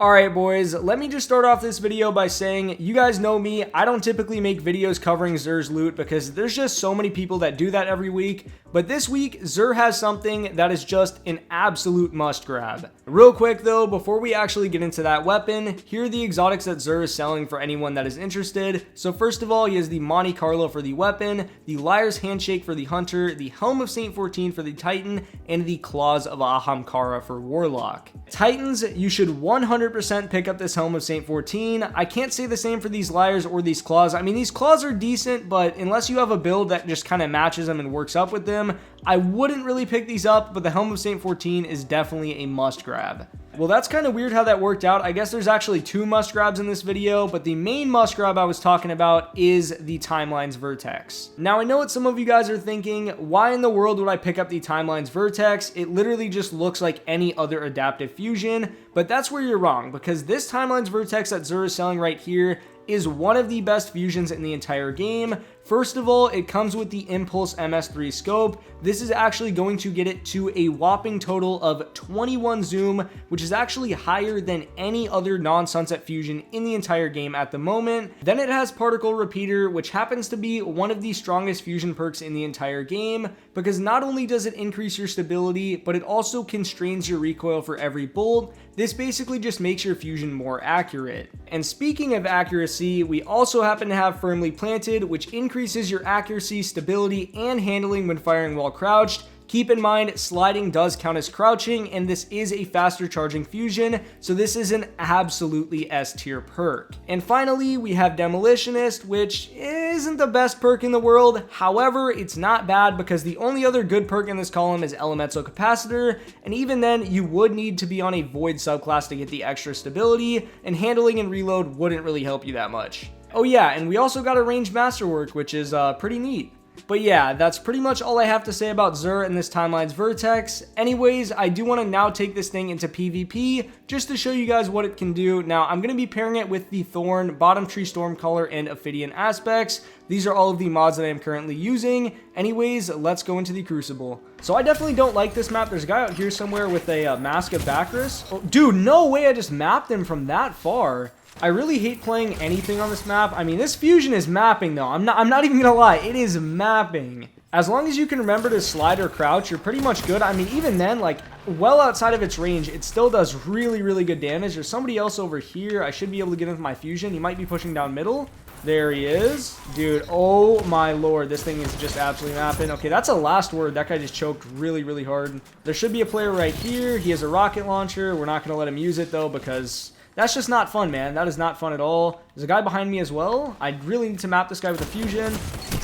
Alright boys, let me just start off this video by saying, you guys know me, I don't typically make videos covering Xur's loot because there's just so many people that do that every week, but this week, Xur has something that is just an absolute must grab. Real quick though, before we actually get into that weapon, here are the exotics that Xur is selling for anyone that is interested. So first of all, he has the Monte Carlo for the weapon, the Liar's Handshake for the Hunter, the Helm of Saint 14 for the Titan, and the Claws of Ahamkara for Warlock. Titans, you should 100% pick up this Helm of Saint 14. I can't say the same for these Liars or these Claws. I mean, these Claws are decent, but unless you have a build that just kind of matches them and works up with them, I wouldn't really pick these up, but the Helm of Saint 14 is definitely a must grab. Well, that's kind of weird how that worked out. I guess there's actually two must grabs in this video, but the main must grab I was talking about is the Timelines Vertex. Now, I know what some of you guys are thinking, why in the world would I pick up the Timelines Vertex? It literally just looks like any other adaptive fusion, but that's where you're wrong, because this Timelines Vertex that Xur is selling right here is one of the best fusions in the entire game. First of all, it comes with the Impulse MS3 scope. This is actually going to get it to a whopping total of 21 zoom, which is actually higher than any other non-sunset fusion in the entire game at the moment. Then it has Particle Repeater, which happens to be one of the strongest fusion perks in the entire game, because not only does it increase your stability, but it also constrains your recoil for every bolt. This basically just makes your fusion more accurate. And speaking of accuracy, we also happen to have Firmly Planted, which increases your accuracy, stability, and handling when firing while crouched. Keep in mind, sliding does count as crouching, and this is a faster charging fusion, so this is an absolutely S tier perk. And finally, we have Demolitionist, which isn't the best perk in the world. However, it's not bad because the only other good perk in this column is Elemental Capacitor, and even then, you would need to be on a Void subclass to get the extra stability, and handling and reload wouldn't really help you that much. Oh yeah, and we also got a Ranged Masterwork, which is pretty neat. But yeah, that's pretty much all I have to say about Xur and this Timelines Vertex. Anyways, I do want to now take this thing into PvP just to show you guys what it can do. Now, I'm going to be pairing it with the Thorn, Bottom Tree Stormcaller, and Ophidian Aspects. These are all of the mods that I am currently using. Anyways, let's go into the Crucible. So I definitely don't like this map. There's a guy out here somewhere with a Mask of Bacchus. Oh, dude, no way I just mapped him from that far. I really hate playing anything on this map. I mean, this fusion is mapping though. I'm not even gonna lie, it is mapping. As long as you can remember to slide or crouch, you're pretty much good. I mean, even then, like, well outside of its range, it still does really good damage. There's somebody else over here. I should be able to get him with my fusion. He might be pushing down middle. There he is. Dude, oh my lord, this thing is just absolutely mapping. Okay, that's a last word. That guy just choked really hard. There should be a player right here. He has a rocket launcher. We're not gonna let him use it though, because that's just not fun, man. That is not fun at all. There's a guy behind me as well. I really need to map this guy with a fusion.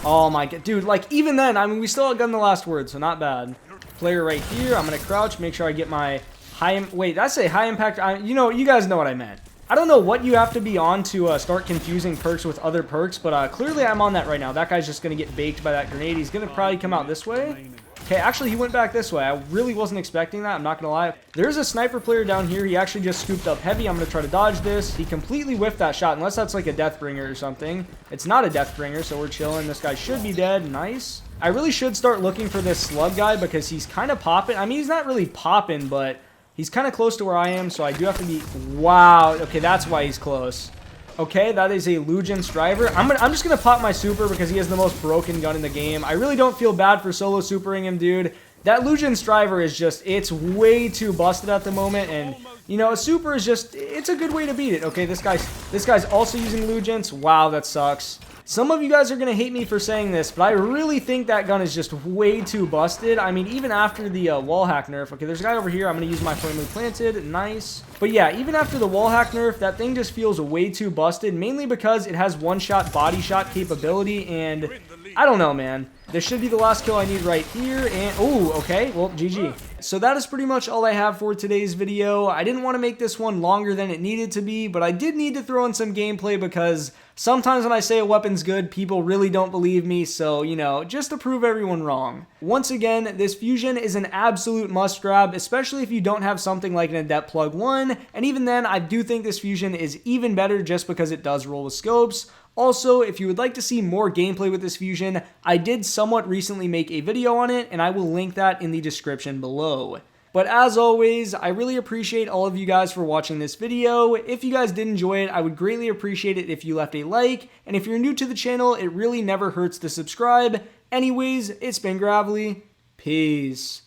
Oh my god. Dude, like, even then, I mean, we still got the last word, so not bad. Player right here. I'm going to crouch, make sure I get my high... Wait, did I say high impact? You know, you guys know what I meant. I don't know what you have to be on to start confusing perks with other perks, but clearly I'm on that right now. That guy's just going to get baked by that grenade. He's going to probably come out this way. Okay, actually, he went back this way. I really wasn't expecting that. I'm not going to lie. There's a sniper player down here. He actually just scooped up heavy. I'm going to try to dodge this. He completely whiffed that shot, unless that's like a Deathbringer or something. It's not a Deathbringer, so we're chilling. This guy should be dead. Nice. I really should start looking for this slug guy because he's kind of popping. I mean, he's not really popping, but he's kind of close to where I am, so I do have to be... Wow. Okay, that's why he's close. Okay, that is a Lucian Striver. I'm just gonna pop my super because he has the most broken gun in the game. I really don't feel bad for solo supering him, dude. That Lucian Striver is just, it's way too busted at the moment, and you know, a super is just, it's a good way to beat it. Okay, this guy's also using Lugians. Wow, that sucks. Some of you guys are going to hate me for saying this, but I really think that gun is just way too busted. I mean, even after the wall hack nerf. Okay, there's a guy over here. I'm going to use my Firmly Planted. Nice. But yeah, even after the wall hack nerf, that thing just feels way too busted, mainly because it has one-shot body shot capability, and I don't know, man. This should be the last kill I need right here, and oh, okay, well, GG. So that is pretty much all I have for today's video. I didn't want to make this one longer than it needed to be, but I did need to throw in some gameplay because sometimes when I say a weapon's good, people really don't believe me, so, you know, just to prove everyone wrong. Once again, this fusion is an absolute must grab, especially if you don't have something like an Adept Plug 1, and even then, I do think this fusion is even better just because it does roll with scopes. Also, if you would like to see more gameplay with this fusion, I did somewhat recently make a video on it, and I will link that in the description below. But as always, I really appreciate all of you guys for watching this video. If you guys did enjoy it, I would greatly appreciate it if you left a like. And if you're new to the channel, it really never hurts to subscribe. Anyways, it's been Gravely. Peace.